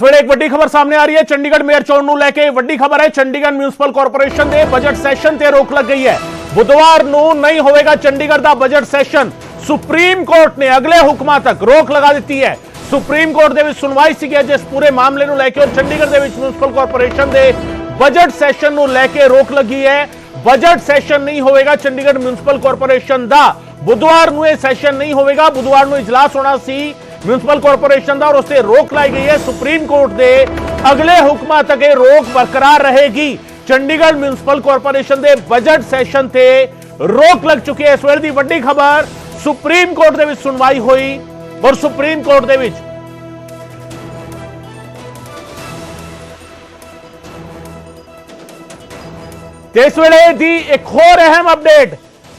फिर एक ਵੱਡੀ ਖਬਰ ਸਾਹਮਣੇ ਆ ਰਹੀ ਹੈ ਚੰਡੀਗੜ੍ਹ ਮੇਅਰ ਚੋਣ ਨੂੰ ਲੈ ਕੇ ਵੱਡੀ ਖਬਰ ਹੈ ਚੰਡੀਗੜ੍ਹ ਮਿਊਨਿਸਪਲ ਕਾਰਪੋਰੇਸ਼ਨ ਦੇ ਬਜਟ ਸੈਸ਼ਨ ਤੇ ਰੋਕ ਲੱਗ ਗਈ ਹੈ बुधवार ਨੂੰ नहीं होगा चंडीगढ़ का बजट सैशन सुप्रीम कोर्ट ने अगले हुक्मां तक रोक लगा दी है सुप्रीम कोर्ट ਦੇ ਵਿੱਚ ਸੁਣਵਾਈ ਸੀ ਕਿ ਜਿਸ ਪੂਰੇ ਮਾਮਲੇ ਨੂੰ ਲੈ ਕੇ ਔਰ ਚੰਡੀਗੜ੍ਹ ਦੇ ਵਿੱਚ ਮਿਊਨਿਸਪਲ ਕਾਰਪੋਰੇਸ਼ਨ ਦੇ बजट सैशन ਨੂੰ ਲੈ ਕੇ ਰੋਕ ਲੱਗੀ ਹੈ बजट सैशन नहीं होगा चंडीगढ़ म्यूनसिपल कार्पोरेशन ਦਾ बुधवार ਨੂੰ ਇਹ ਸੈਸ਼ਨ नहीं होगा बुधवार ਨੂੰ इजलास होना सी म्यूनसिपल कार्पोरेशन ਦਾ और उससे रोक लाई गई है सुप्रीम कोर्ट ਦੇ अगले हुक्मां तक ਇਹ रोक बरकरार रहेगी चंडीगढ़ म्यूनसिपल कार्पोरेशन ਦੇ बजट सैशन ਤੇ रोक लग चुकी है इस ਵੇਲੇ ਦੀ ਵੱਡੀ ਖਬਰ सुप्रीम कोर्ट ਦੇ ਵਿੱਚ ਸੁਣਵਾਈ ਹੋਈ और सुप्रीम कोर्ट ਦੇ ਵਿੱਚ इस वेले दी एक और अहम अपडेट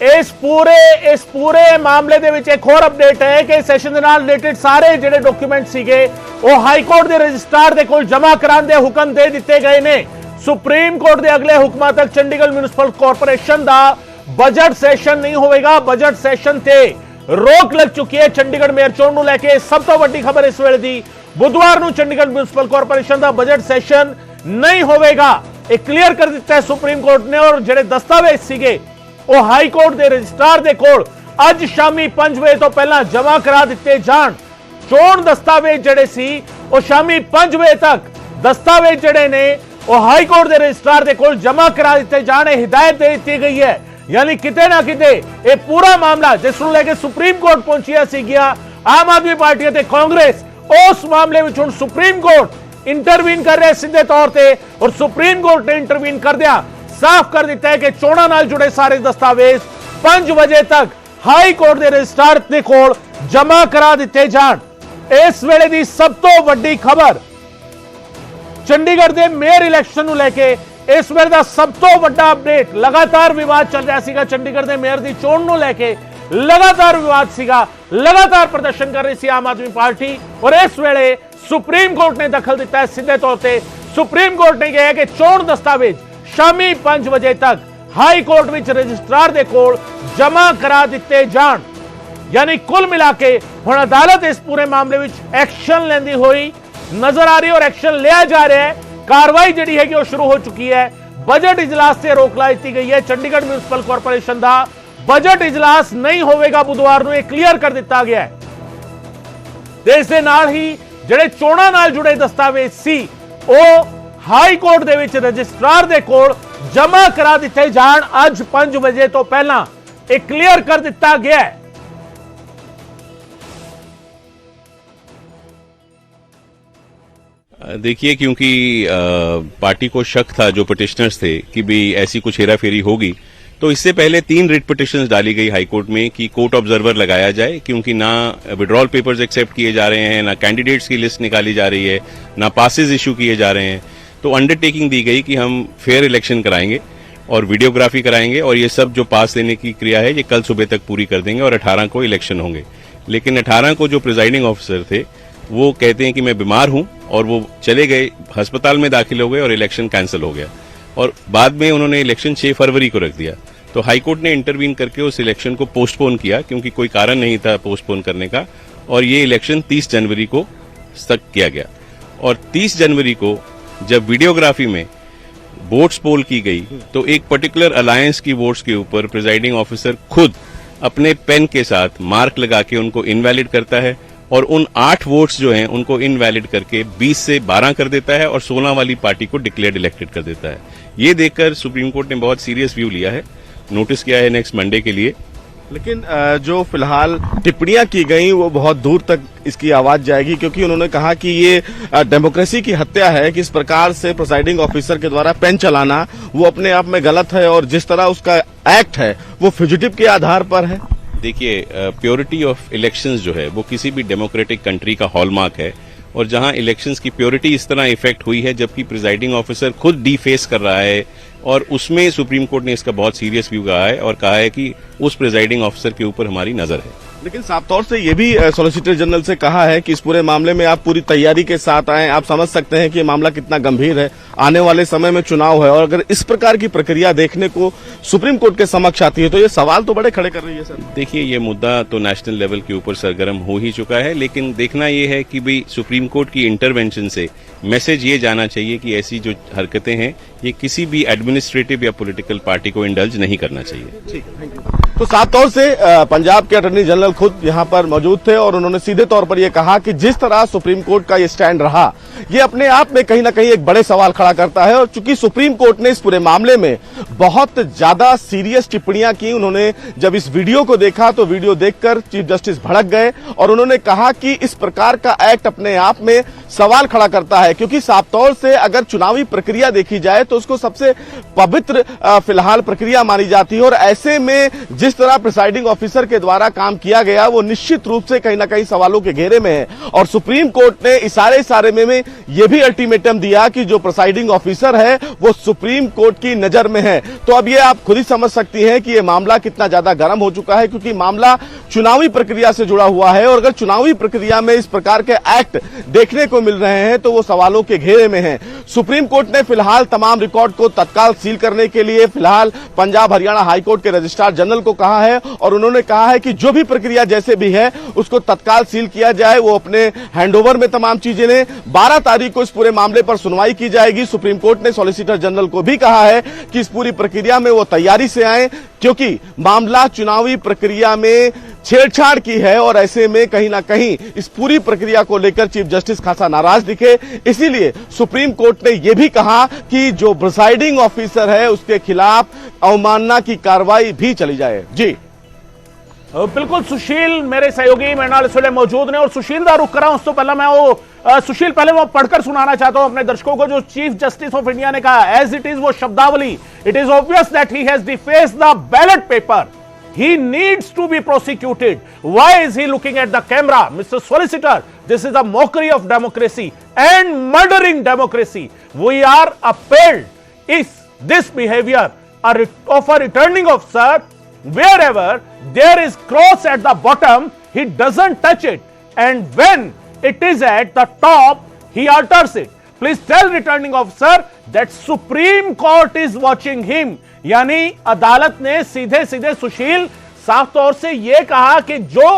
इस पूरे मामले दे विच एक और अपडेट है कि सैशन दे नाल रिलेटेड सारे जिहड़े डॉक्यूमेंट सीगे वो हाई कोर्ट दे रजिस्ट्रार दे कोल जमा कराने दे हुक्म दे दिते गए ने सुप्रीम कोर्ट दे अगले हुक्मां तक चंडीगढ़ म्यूनसिपल कॉर्पोरेशन दा बजट सैशन नहीं होगा बजट सैशन ते रोक लग चुकी है चंडीगढ़ मेयर चोण नूं लैके सब तो वड्डी खबर इस वेले दी बुधवार नूं चंडीगढ़ म्यूनसिपल कॉर्पोरेशन दा बजट सैशन नहीं होगा एक क्लियर कर दिता है सुप्रीम कोर्ट ने और जेडे दस्तावेज सीगे वो हाई कोर्ट दे रजिस्ट्रार दे कोल अज शामी 5 बजे तो पहला जमा करा दिते जान चोण दस्तावेज जेडे सी वो शामी 5 बजे तक दस्तावेज जेडे ने वो हाई कोर्ट दे रजिस्ट्रार दे कोल जमा करा दिते जाने हिदायत दे दी गई है यानी किते ना किते ये पूरा मामला जिस नूं लेके सुप्रीम कोर्ट पहुंचिया सी गया आम आदमी पार्टी ते कांग्रेस उस मामले में हुण सुप्रीम कोर्ट इंटरवीन कर रहे सीधे तौर पे और सुप्रीम कोर्ट ने इंटरवीन कर दिया साफ कर दिता है कि चोणा नाल जुड़े सारे दस्तावेज 5 बजे तक हाई कोर्ट के रजिस्ट्रार दे कोल जमा करा दिते जान इस वेले दी सब तो वड्डी खबर चंडीगढ़ के मेयर इलैक्शन नूं लेके इस वेले दा सब तो वड्डा अपडेट लगातार विवाद चल रहा सीगा चंडीगढ़ के मेयर दी चोण नूं लेके लगातार विवाद सीगा लगातार प्रदर्शन कर रही सी आम आदमी पार्टी और इस वेले सुप्रीम कोर्ट ने दखल दिता है सीधे तौर पे सुप्रीम कोर्ट ने कहा कि चोण दस्तावेज शामी 5 बजे तक हाई कोर्ट विच रजिस्ट्रार दे कोल जमा करा दिते जान यानी कुल मिला के हुण अदालत इस पूरे मामले विच एक्शन लेंदी हुई नजर आ रही और एक्शन लिया जा रहा है कार्रवाई जिहड़ी है वो शुरू हो चुकी है बजट इजलास से रोक ला दी गई है चंडीगढ़ म्यूनसिपल कॉर्पोरेशन का बजट इजलास नहीं होगा बुधवार को क्लीयर कर दिता गया है इस दे नाल ही ਜਿਹੜੇ ਚੋਣਾਂ ਨਾਲ ਜੁੜੇ ਦਸਤਾਵੇਜ਼ ਸੀ ਉਹ ਹਾਈ ਕੋਰਟ ਦੇ ਵਿੱਚ ਰਜਿਸਟਰਾਰ ਦੇ ਕੋਲ ਜਮ੍ਹਾਂ ਕਰਾ ਦਿੱਤੇ ਜਾਣ ਅੱਜ 5 ਵਜੇ ਤੋਂ ਪਹਿਲਾਂ ਇਹ ਕਲੀਅਰ ਕਰ ਦਿੱਤਾ ਗਿਆ ਹੈ देखिए क्योंकि पार्टी को शक था जो पिटिशनर्स थे कि भी ऐसी कुछ हेराफेरी होगी तो इससे पहले 3 रिट पिटिशंस डाली गई हाईकोर्ट में कि कोर्ट ऑब्जर्वर लगाया जाए क्योंकि ना विड्रॉल पेपर्स एक्सेप्ट किए जा रहे हैं ना कैंडिडेट्स की लिस्ट निकाली जा रही है ना पासेस इशू किए जा रहे हैं तो अंडरटेकिंग दी गई कि हम फेयर इलेक्शन कराएंगे और वीडियोग्राफी कराएंगे और ये सब जो पास देने की क्रिया है ये कल सुबह तक पूरी कर देंगे और 18 को इलेक्शन होंगे लेकिन 18 को जो प्रिजाइडिंग ऑफिसर थे वो कहते हैं कि मैं बीमार हूं और वो चले गए अस्पताल में दाखिल हो गए और इलेक्शन कैंसिल हो गया और बाद में उन्होंने इलेक्शन 6 फरवरी को रख दिया तो हाईकोर्ट ने इंटरवीन करके उस इलेक्शन को पोस्टपोन किया क्योंकि कोई कारण नहीं था पोस्टपोन करने का और ये इलेक्शन 30 जनवरी को तक किया गया और 30 जनवरी को जब वीडियोग्राफी में वोट्स पोल की गई तो एक पर्टिकुलर अलायंस की वोट्स के ऊपर प्रिजाइडिंग ऑफिसर खुद अपने पेन के साथ मार्क लगा के उनको इनवैलिड करता है और उन 8 वोट्स जो हैं उनको इनवैलिड करके 20 से 12 कर देता है और 16 वाली पार्टी को डिक्लेयर्ड इलेक्टेड कर देता है ये देखकर सुप्रीम कोर्ट ने बहुत सीरियस व्यू लिया है नोटिस किया है नेक्स्ट मंडे के लिए लेकिन जो फिलहाल टिप्पणियां की गई वो बहुत दूर तक इसकी आवाज जाएगी क्योंकि उन्होंने कहा कि ये डेमोक्रेसी की हत्या है कि इस प्रकार से प्रिसाइडिंग ऑफिसर के द्वारा पेन चलाना वो अपने आप में गलत है और जिस तरह उसका एक्ट है वो फ्यूजिटिव के आधार पर है देखिए प्योरिटी ऑफ इलेक्शंस जो है वो किसी भी डेमोक्रेटिक कंट्री का हॉलमार्क है और जहां इलेक्शंस की प्योरिटी इस तरह इफेक्ट हुई है जबकि प्रिजाइडिंग ऑफिसर खुद डीफेस कर रहा है और उसमें सुप्रीम कोर्ट ने इसका बहुत सीरियस व्यू कहा है और कहा है कि उस प्रिजाइडिंग ऑफिसर के ऊपर हमारी नजर है लेकिन साफ तौर से ये भी सॉलिसिटर जनरल से कहा है कि इस पूरे मामले में आप पूरी तैयारी के साथ आए। आप समझ सकते हैं कि ये मामला कितना गंभीर है, आने वाले समय में चुनाव है, और अगर इस प्रकार की प्रक्रिया देखने को सुप्रीम कोर्ट के समक्ष आती है तो ये सवाल तो बड़े खड़े कर रही है। सर देखिए, ये मुद्दा तो नेशनल लेवल के ऊपर सरगर्म हो ही चुका है, लेकिन देखना ये है कि भाई सुप्रीम कोर्ट की इंटरवेंशन से मैसेज ये जाना चाहिए कि ऐसी जो हरकतें हैं ये किसी भी एडमिनिस्ट्रेटिव या पॉलिटिकल पार्टी को इंडल्ज नहीं करना चाहिए। ठीक है, थैंक यू। तो साफ तौर से पंजाब के अटॉर्नी जनरल खुद यहां पर मौजूद थे और उन्होंने सीधे तौर पर यह कहा कि जिस तरह सुप्रीम कोर्ट का ये स्टैंड रहा, ये अपने आप में कहीं ना कहीं एक बड़े सवाल खड़ा करता है। और चूंकि सुप्रीम कोर्ट ने इस पूरे मामले में बहुत ज्यादा सीरियस टिप्पणियां की, उन्होंने जब इस वीडियो को देखा तो वीडियो देखकर चीफ जस्टिस भड़क गए और उन्होंने कहा कि इस प्रकार का एक्ट अपने आप में सवाल खड़ा करता है, क्योंकि साफ तौर से अगर चुनावी प्रक्रिया देखी जाए तो उसको सबसे पवित्र फिलहाल प्रक्रिया मानी जाती है। और ऐसे में जिस तरह प्रिसाइडिंग ऑफिसर के द्वारा काम किया गया वो निश्चित रूप से कहीं ना कहीं सवालों के घेरे में है। और सुप्रीम कोर्ट ने इशारे में यह भी अल्टीमेटम दिया कि जो प्रिसाइडिंग ऑफिसर है वो सुप्रीम कोर्ट की नजर में है। तो अब ये आप खुद ही समझ सकती हैं कि यह मामला कितना ज्यादा गर्म हो चुका है, क्योंकि मामला चुनावी प्रक्रिया से जुड़ा हुआ है। और अगर चुनावी प्रक्रिया में इस प्रकार के एक्ट देखने को मिल रहे हैं तो वो सवालों के घेरे में है। सुप्रीम कोर्ट ने फिलहाल तमाम रिकॉर्ड को तत्काल सील करने के लिए फिलहाल पंजाब हरियाणा हाईकोर्ट के रजिस्ट्रार जनरल को कहा है और उन्होंने कहा है कि जो भी प्रक्रिया जैसे भी है उसको तत्काल सील किया जाए। वो अपने हैंडओवर में तमाम चीजें ने 12 तारीख को इस पूरे मामले पर सुनवाई की जाएगी। सुप्रीम कोर्ट ने सॉलिसिटर जनरल को भी कहा है कि इस पूरी प्रक्रिया में वो तैयारी से आए, क्योंकि मामला चुनावी प्रक्रिया में छेड़छाड़ की है और ऐसे में कहीं ना कहीं इस पूरी प्रक्रिया को लेकर चीफ जस्टिस खासा नाराज दिखे। इसीलिए सुप्रीम कोर्ट ने यह भी कहा कि जो प्रिसाइडिंग ऑफिसर है उसके खिलाफ अवमानना की कार्रवाई भी चली जाए। जी बिल्कुल सुशील मेरे सहयोगी मेरे नाल इस वेले मौजूद ने और सुशील का रुख करा। उस तो पहला मैं वो सुशील पहले मैं पढ़कर सुनाना चाहता हूं अपने दर्शकों को जो चीफ जस्टिस ऑफ इंडिया ने कहा। एज इट इज वो शब्दावली, it is obvious that he has डिफेस्ड the ballot paper. He needs to be prosecuted. Why is he looking at the camera? Mr. Solicitor, this is a mockery of democracy and murdering democracy. We are appalled. Is this behavior of a returning officer, wherever there is cross at the bottom, he doesn't touch it. And when it is at the top, he alters it. Please tell returning officer that Supreme Court is watching him. यानी अदालत ने सीधे सीधे सुशील साफ तौर से यह कहा कि जो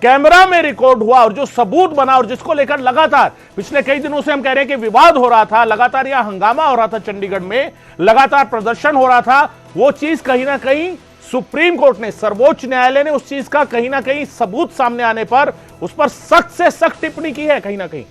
कैमरा में रिकॉर्ड हुआ और जो सबूत बना और जिसको लेकर लगातार पिछले कई दिनों से हम कह रहे हैं कि विवाद हो रहा था, लगातार यह हंगामा हो रहा था, चंडीगढ़ में लगातार प्रदर्शन हो रहा था, वो चीज कहीं ना कहीं सुप्रीम कोर्ट ने, सर्वोच्च न्यायालय ने उस चीज का कहीं ना कहीं सबूत सामने आने पर उस पर सख्त से सख्त टिप्पणी की है कहीं ना कहीं।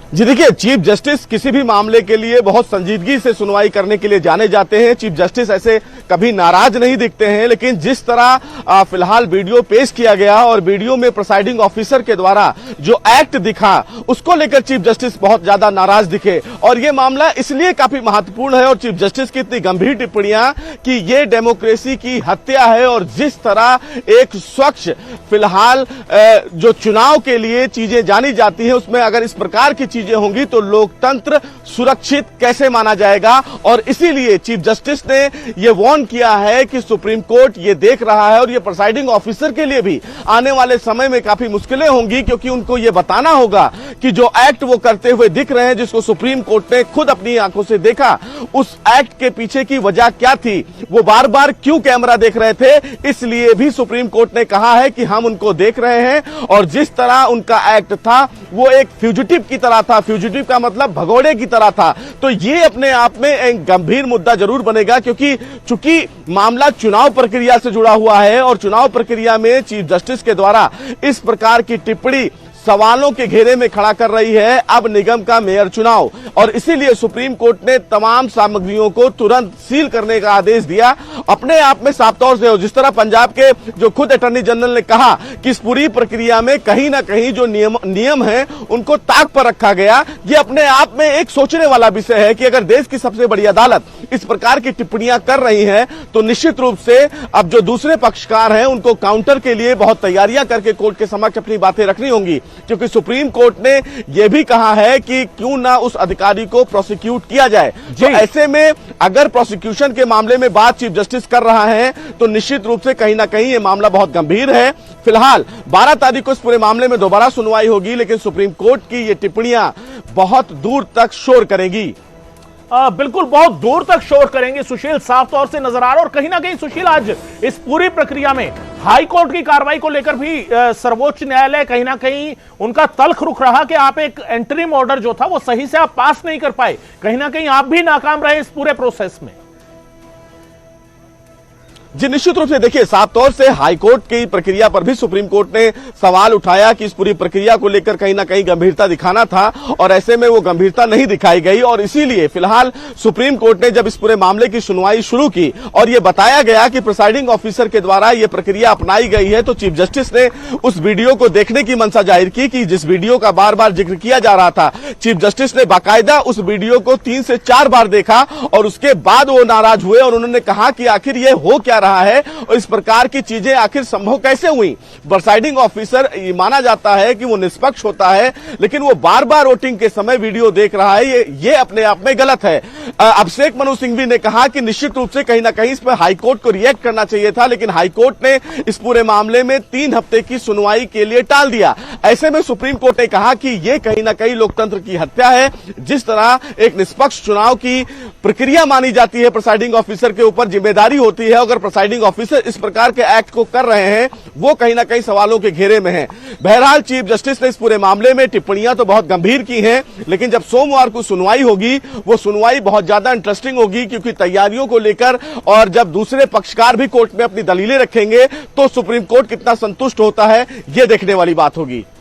जी देखिए, चीफ जस्टिस किसी भी मामले के लिए बहुत संजीदगी से सुनवाई करने के लिए जाने जाते हैं। चीफ जस्टिस ऐसे कभी नाराज नहीं दिखते हैं, लेकिन जिस तरह फिलहाल वीडियो पेश किया गया और वीडियो में प्रिसाइडिंग ऑफिसर के द्वारा जो एक्ट दिखा उसको लेकर चीफ जस्टिस बहुत ज्यादा नाराज दिखे। और यह मामला इसलिए काफी महत्वपूर्ण है और चीफ जस्टिस की इतनी गंभीर टिप्पणियां कि यह डेमोक्रेसी की हत्या है। और जिस तरह एक स्वच्छ फिलहाल जो चुनाव के लिए चीजें जानी जाती है उसमें अगर इस प्रकार की चीजें होंगी तो लोकतंत्र सुरक्षित कैसे माना जाएगा। और इसीलिए चीफ जस्टिस ने यह वार्न किया है कि सुप्रीम कोर्ट ये देख रहा है और ये प्रिसाइडिंग ऑफिसर के लिए भी आने वाले समय में काफी मुश्किलें होंगी, क्योंकि उनको ये बताना होगा कि जो एक्ट वो करते हुए दिख रहे हैं, जिसको सुप्रीम कोर्ट ने खुद अपनी आंखों से देखा, उस एक्ट के पीछे की वजह क्या थी, वो बार बार क्यों कैमरा देख रहे थे। इसलिए भी सुप्रीम कोर्ट ने कहा है कि हम उनको देख रहे हैं और जिस तरह उनका एक्ट था वो एक फ्यूजिटिव की तरह था। फ्यूजिटिव का मतलब भगोड़े की तरह था। तो ये अपने आप में एक गंभीर मुद्दा जरूर बनेगा, क्योंकि चूंकि मामला चुनाव प्रक्रिया से जुड़ा हुआ है और चुनाव प्रक्रिया में चीफ जस्टिस के द्वारा इस प्रकार की टिप्पणी सवालों के घेरे में खड़ा कर रही है अब निगम का मेयर चुनाव। और इसीलिए सुप्रीम कोर्ट ने तमाम सामग्रियों को तुरंत सील करने का आदेश दिया। अपने आप में साफ तौर से, जिस तरह पंजाब के जो खुद अटॉर्नी जनरल ने कहा कि इस पूरी प्रक्रिया में कहीं ना कहीं जो नियम है उनको ताक पर रखा गया, ये अपने आप में एक सोचने वाला विषय है कि अगर देश की सबसे बड़ी अदालत इस प्रकार की टिप्पणियां कर रही है तो निश्चित रूप से अब जो दूसरे पक्षकार हैं उनको काउंटर के लिए बहुत तैयारियां करके कोर्ट के समक्ष अपनी बातें रखनी होंगी। क्योंकि सुप्रीम कोर्ट ने यह भी कहा है कि क्यों ना उस अधिकारी को प्रोसिक्यूट किया जाए। तो ऐसे में अगर प्रोसिक्यूशन के मामले में बात चीफ जस्टिस कर रहा है तो निश्चित रूप से कहीं ना कहीं यह मामला बहुत गंभीर है। फिलहाल 12 तारीख को इस पूरे मामले में दोबारा सुनवाई होगी, लेकिन सुप्रीम कोर्ट की ये टिप्पणियां बहुत दूर तक शोर करेंगी। बिल्कुल बहुत दूर तक शोर करेंगे सुशील, साफ तौर से नजर आ रहा। और कहीं ना कहीं सुशील, आज इस पूरी प्रक्रिया में हाई कोर्ट की कार्रवाई को लेकर भी सर्वोच्च न्यायालय कहीं ना कहीं उनका तल्ख रुख रहा कि आप एक एंटरिम ऑर्डर जो था वो सही से आप पास नहीं कर पाए, कहीं ना कहीं आप भी नाकाम रहे इस पूरे प्रोसेस में। जी निश्चित रूप से देखिए, साफ तौर से हाईकोर्ट की प्रक्रिया पर भी सुप्रीम कोर्ट ने सवाल उठाया कि इस पूरी प्रक्रिया को लेकर कहीं ना कहीं गंभीरता दिखाना था, और ऐसे में वो गंभीरता नहीं दिखाई गई। और इसीलिए फिलहाल सुप्रीम कोर्ट ने जब इस पूरे मामले की सुनवाई शुरू की और ये बताया गया कि प्रिसाइडिंग ऑफिसर के द्वारा ये प्रक्रिया अपनाई गई है, तो चीफ जस्टिस ने उस वीडियो को देखने की मंशा जाहिर की कि जिस वीडियो का बार बार जिक्र किया जा रहा था, चीफ जस्टिस ने बाकायदा उस वीडियो को 3 से 4 बार देखा और उसके बाद वो नाराज हुए और उन्होंने कहा कि आखिर ये हो क्या रहा है और इस प्रकार की चीजें आखिर संभव कैसे हुई। प्रिसाइडिंग ऑफिसर माना जाता है कि वो निष्पक्ष होता है, लेकिन वो बार बार वोटिंग के समय वीडियो देख रहा है, ये अपने आप में गलत है। अभिषेक मनु सिंघवी ने कहा कि निश्चित रूप से कहीं ना कहीं इस पर हाईकोर्ट को रिएक्ट करना चाहिए था, लेकिन हाईकोर्ट ने इस पूरे मामले में 3 हफ्ते की सुनवाई के लिए टाल दिया। ऐसे में सुप्रीम कोर्ट ने कहा कि यह कहीं ना कहीं लोकतंत्र की हत्या है। जिस तरह एक निष्पक्ष चुनाव की प्रक्रिया मानी जाती है, प्रिसाइडिंग ऑफिसर के ऊपर जिम्मेदारी होती है, अगर प्रिसाइडिंग ऑफिसर इस प्रकार के एक्ट को कर रहे हैं, वो कहीं ना कहीं सवालों के घेरे में है। बहरहाल चीफ जस्टिस ने इस पूरे मामले में टिप्पणियां तो बहुत गंभीर की हैं, लेकिन जब सोमवार को सुनवाई होगी, वो सुनवाई बहुत ज्यादा इंटरेस्टिंग होगी, क्योंकि तैयारियों को लेकर और जब दूसरे पक्षकार भी कोर्ट में अपनी दलीलें रखेंगे तो सुप्रीम कोर्ट कितना संतुष्ट होता है, ये देखने वाली बात होगी।